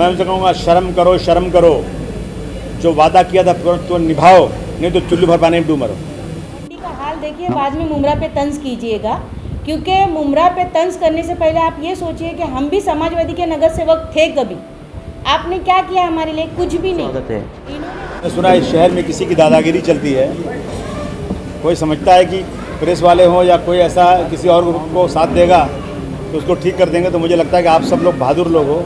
मैं उनसे कहूँगा शर्म करो, जो वादा किया था तो निभाओ, नहीं तो चुल्लू भर पानी में डूब मरो। का हाल देखिए, बाद में मुमरा पे तंज कीजिएगा, क्योंकि मुमरा पे तंज करने से पहले आप ये सोचिए कि हम भी समाजवादी के नगर सेवक थे कभी। आपने क्या किया हमारे लिए? कुछ भी नहीं। मैंने सुना इस शहर में किसी की दादागिरी चलती है, कोई समझता है कि प्रेस वाले हों या कोई ऐसा किसी और को साथ देगा तो उसको ठीक कर देंगे। तो मुझे लगता है कि आप सब लोग बहादुर लोग हो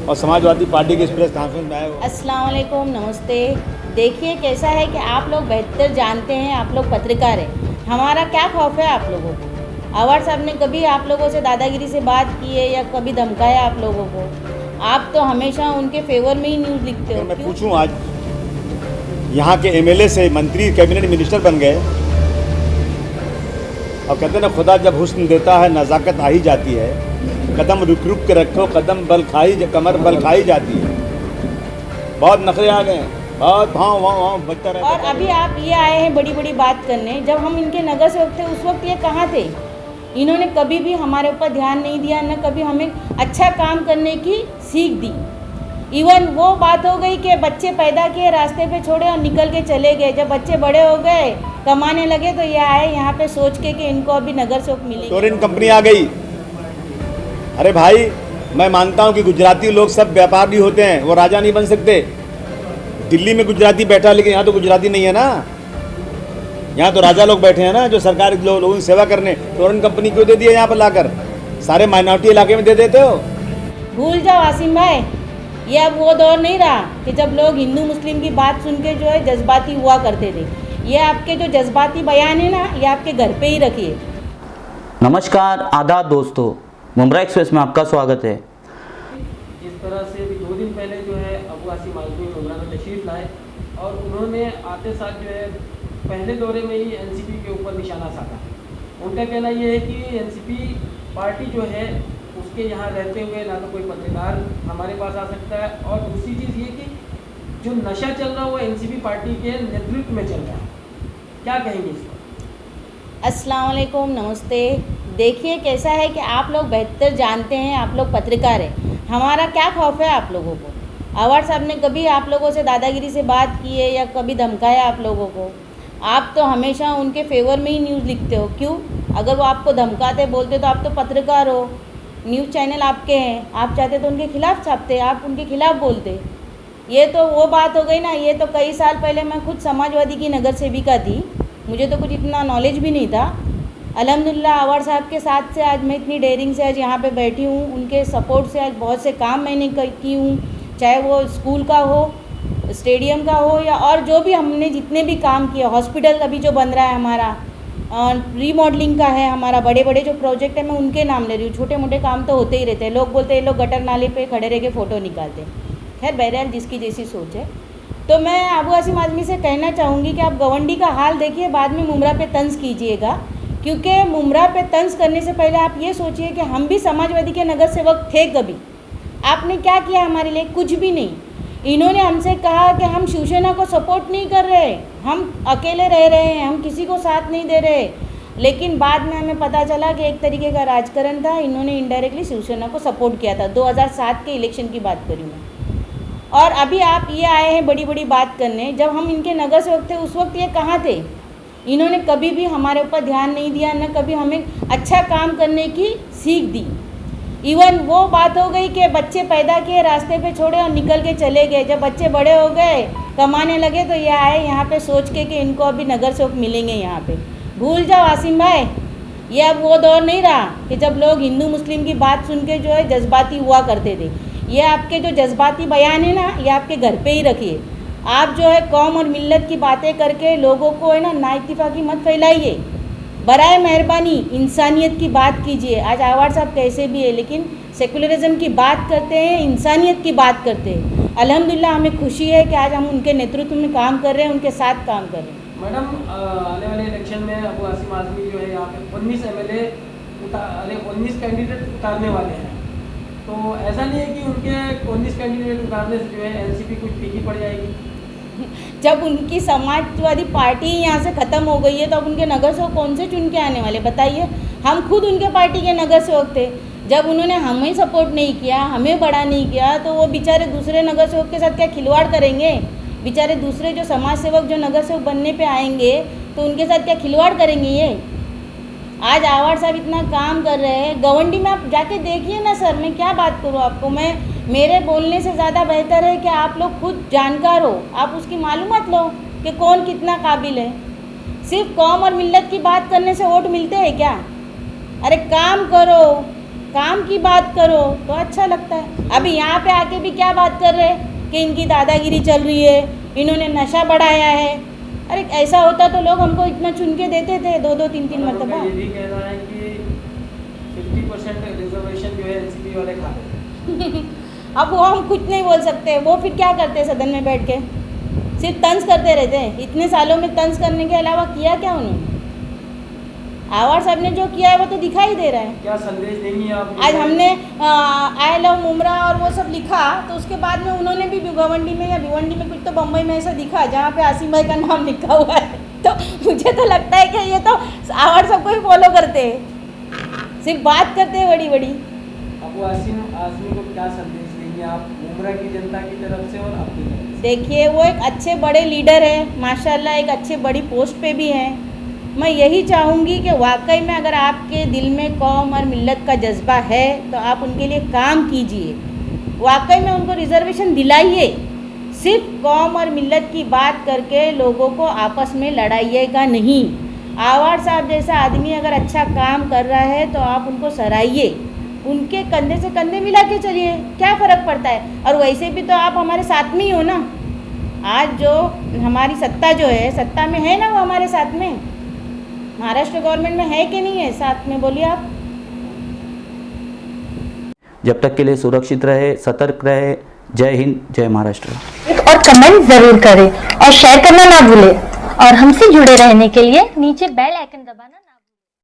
और समाजवादी पार्टी की इस प्रेस कॉन्फ्रेंस में आए हो। अस्सलाम वालेकुम, नमस्ते। देखिए कैसा है कि आप लोग बेहतर जानते हैं, आप लोग पत्रकार हैं, हमारा क्या खौफ है आप लोगों को। अवार्ड साहब ने कभी आप लोगों से दादागिरी से बात की है या कभी धमकाया आप लोगों को? आप तो हमेशा उनके फेवर में ही न्यूज़ लिखते हो। मैं पूछूं, आज यहाँ के एमएलए से मंत्री कैबिनेट मिनिस्टर बन गए और कहते हैं ना, खुदा जब हुस्न देता है नज़ाकत आ ही जाती है। कदम रुक रुक के रखो, कमर बल खाई जाती है। बहुत नखरे आ गए, बहुत भाव बचता रहता। और अभी आप ये आए हैं बड़ी बड़ी बात करने। जब हम इनके नगर सेवक थे उस वक्त ये कहाँ थे? इन्होंने कभी भी हमारे ऊपर ध्यान नहीं दिया, न कभी हमें अच्छा काम करने की सीख दी। इवन वो बात हो गई कि बच्चे पैदा किए, रास्ते पे छोड़े और निकल के चले गए। जब बच्चे बड़े हो गए, कमाने लगे, तो ये आए यहाँ पे सोच के कि इनको अभी नगर सेवक मिलेगी। टोरेंट कंपनी आ गई। अरे भाई, मैं मानता हूँ कि गुजराती लोग सब व्यापारी होते हैं, वो राजा नहीं बन सकते। दिल्ली में गुजराती बैठा, लेकिन यहाँ तो गुजराती नहीं है ना। यहाँ तो राजा लोग बैठे हैं ना, जो सरकार लोगों की सेवा करने। टोरेंट कंपनी क्यों दे दी है यहाँ पर लाकर? सारे माइनॉरिटी इलाके में दे देते हो। भूल जाओ आसिम भाई, ये अब वो दौर नहीं रहा कि जब लोग हिंदू मुस्लिम की बात सुन के जो है जज्बाती हुआ करते थे। ये आपके जो जज्बाती बयान है ना, ये आपके घर पे ही रखिए। नमस्कार, आदाब दोस्तों, मुमरा एक्सप्रेस में आपका स्वागत है। इस तरह से भी 2 दिन पहले जो है अबू आसिम आजमी मुमरा में तशरीफ लाए और उन्होंने आते साथ जो है पहले दौरे में ही एनसीपी के ऊपर निशाना साधा। उनका कहना ये है कि एनसीपी पार्टी जो है उसके यहाँ रहते हुए ना तो कोई पत्रकार हमारे पास आ सकता है, और दूसरी चीज़ ये कि जो नशा चल रहा है वो एनसीपी पार्टी के नेतृत्व में चल रहा है। क्या कहेंगे इस पर? अस्सलाम वालेकुम, नमस्ते। देखिए कैसा है कि आप लोग बेहतर जानते हैं, आप लोग पत्रकार हैं, हमारा क्या खौफ है आप लोगों को। अवार्ड साहब ने कभी आप लोगों से दादागिरी से बात की है या कभी धमकाया आप लोगों को? आप तो हमेशा उनके फेवर में ही न्यूज़ लिखते हो। क्यों? अगर वो आपको धमकाते बोलते तो आप तो पत्रकार हो, न्यूज़ चैनल आपके हैं, आप चाहते तो उनके खिलाफ छापते, आप उनके खिलाफ बोलते। ये तो वो बात हो गई ना। ये तो कई साल पहले मैं खुद समाजवादी की नगर सेविका थी, मुझे तो कुछ इतना नॉलेज भी नहीं था। अल्हम्दुलिल्लाह अवार्ड साहब के साथ से आज मैं इतनी डेयरिंग से आज यहाँ पे बैठी हूँ। उनके सपोर्ट से आज बहुत से काम मैंने की हूँ, चाहे वो स्कूल का हो, स्टेडियम का हो, या और जो भी हमने जितने भी काम किए। हॉस्पिटल अभी जो बन रहा है हमारा, रीमॉडलिंग का है हमारा, बड़े बड़े जो प्रोजेक्ट है मैं उनके नाम ले रही हूँ। छोटे मोटे काम तो होते ही रहते हैं। लोग बोलते हैं लोग गटर नाले पे खड़े रह के फ़ोटो निकालते हैं। खैर बहरहाल जिसकी जैसी सोच है। तो मैं अबू आसिम आजमी से कहना चाहूँगी कि आप गवंडी का हाल देखिए, बाद में मुमरा पे तंज कीजिएगा, क्योंकि मुमरा पे तंज करने से पहले आप ये सोचिए कि हम भी समाजवादी के नगर सेवक थे कभी। आपने क्या किया हमारे लिए? कुछ भी नहीं। इन्होंने हमसे कहा कि हम शिवसेना को सपोर्ट नहीं कर रहे, हम अकेले रह रहे हैं, हम किसी को साथ नहीं दे रहे। लेकिन बाद में हमें पता चला कि एक तरीके का राजकारण था। इन्होंने इनडायरेक्टली शिवसेना को सपोर्ट किया था। 2007 के इलेक्शन की बात करी मैं। और अभी आप ये आए हैं बड़ी बड़ी बात करने। जब हम इनके नगर सेवक थे उस वक्त ये कहाँ थे? इन्होंने कभी भी हमारे ऊपर ध्यान नहीं दिया, न कभी हमें अच्छा काम करने की सीख दी। इवन वो बात हो गई कि बच्चे पैदा किए, रास्ते पे छोड़े और निकल के चले गए। जब बच्चे बड़े हो गए, कमाने लगे, तो ये आए यहाँ पे सोच के कि इनको अभी नगर सेवक मिलेंगे यहाँ पे। भूल जाओ आसिम भाई, ये अब वो दौर नहीं रहा कि जब लोग हिंदू मुस्लिम की बात सुन के जो है जज्बाती हुआ करते थे। ये आपके जो जज्बाती बयान है ना, ये आपके घर पे ही रखिए। आप जो है कौम और मिल्लत की बातें करके लोगों को है ना नाइतिफाकी मत फैलाइए। बराए मेहरबानी इंसानियत की बात कीजिए। आज अवार्ड साहब कैसे भी है, लेकिन सेकुलरिज्म की बात करते हैं, इंसानियत की बात करते हैं। अल्हम्दुलिल्लाह हमें खुशी है कि आज हम उनके नेतृत्व में काम कर रहे हैं, उनके साथ काम कर रहे हैं। मैडम, आने वाले इलेक्शन में अबू आसिम आजमी जो है यहाँ पे 19 एमएलए 19 कैंडिडेट उतारने वाले हैं। तो ऐसा नहीं है कि उनके 19 कैंडिडेट उतारने से जो है एनसीपी कुछ फीकी पड़ जाएगी? जब उनकी समाजवादी पार्टी यहाँ से ख़त्म हो गई है तो अब उनके नगर सेवक कौन से चुन के आने वाले बताइए? हम खुद उनके पार्टी के नगर सेवक थे। जब उन्होंने हमें सपोर्ट नहीं किया, हमें बड़ा नहीं किया, तो वो बेचारे दूसरे नगर सेवक के साथ क्या खिलवाड़ करेंगे? बेचारे दूसरे जो समाज सेवक जो नगर सेवक बनने पे आएंगे तो उनके साथ क्या खिलवाड़ करेंगे ये? आज आवाड़ साहब इतना काम कर रहे हैं, गवंडी में आप जाके देखिए ना सर, मैं क्या बात करूँ आपको, मेरे बोलने से ज़्यादा बेहतर है कि आप लोग खुद जानकार हो, आप उसकी मालूमात लो कि कौन कितना काबिल है। सिर्फ कौम और मिल्लत की बात करने से वोट मिलते हैं क्या? अरे काम करो, काम की बात करो तो अच्छा लगता है। अभी यहाँ पे आके भी क्या बात कर रहे हैं कि इनकी दादागिरी चल रही है, इन्होंने नशा बढ़ाया है। अरे ऐसा होता तो लोग हमको इतना चुन के देते थे 2-2 3-3 मरतबा। ये भी कहना है कि 50% रिजर्वेशन जो है एनसीपी वाले खा रहे हैं। अब वो हम कुछ नहीं बोल सकते, वो फिर क्या करते हैं सदन में बैठ के? सिर्फ तंज करते रहते हैं। इतने सालों में तंज करने के अलावा किया क्या उन्होंने? आवाड़ साहब ने जो किया है वो तो दिखाई दे रहा है। क्या संदेश देंगी आप? आज हमने आई लव मुमरा और वो सब लिखा, तो उसके बाद में उन्होंने भी गवंडी में या भिवंडी में कुछ तो बम्बई में ऐसा दिखा जहाँ पे आसिम भाई का नाम लिखा हुआ है। तो मुझे तो लगता है कि ये तो आवाड़ साहब को ही फॉलो करते हैं, सिर्फ बात करते हैं बड़ी बड़ी। अब वो आसिम को क्या संदेश देंगे आप मुमरा की जनता की तरफ से और आपकी तरफ से? देखिए वो एक अच्छे बड़े लीडर है माशाल्लाह, एक अच्छे बड़ी पोस्ट पे भी हैं। मैं यही चाहूँगी कि वाकई में अगर आपके दिल में कौम और मिल्लत का जज्बा है तो आप उनके लिए काम कीजिए, वाकई में उनको रिजर्वेशन दिलाइए। सिर्फ कौम और मिल्लत की बात करके लोगों को आपस में लड़ाइएगा नहीं। आवाड़ साहब जैसा आदमी अगर अच्छा काम कर रहा है तो आप उनको सराहिए, उनके कंधे से कंधे मिला के चलिए, क्या फ़र्क पड़ता है। और वैसे भी तो आप हमारे साथ में ही हो ना। आज जो हमारी सत्ता जो है, सत्ता में है ना वो हमारे साथ में, महाराष्ट्र गवर्नमेंट में है कि नहीं है साथ में, बोलिए आप। जब तक के लिए सुरक्षित रहे, सतर्क रहे। जय हिंद, जय महाराष्ट्र। और कमेंट जरूर करें और शेयर करना ना भूलें। और हमसे जुड़े रहने के लिए नीचे बेल आइकन दबाना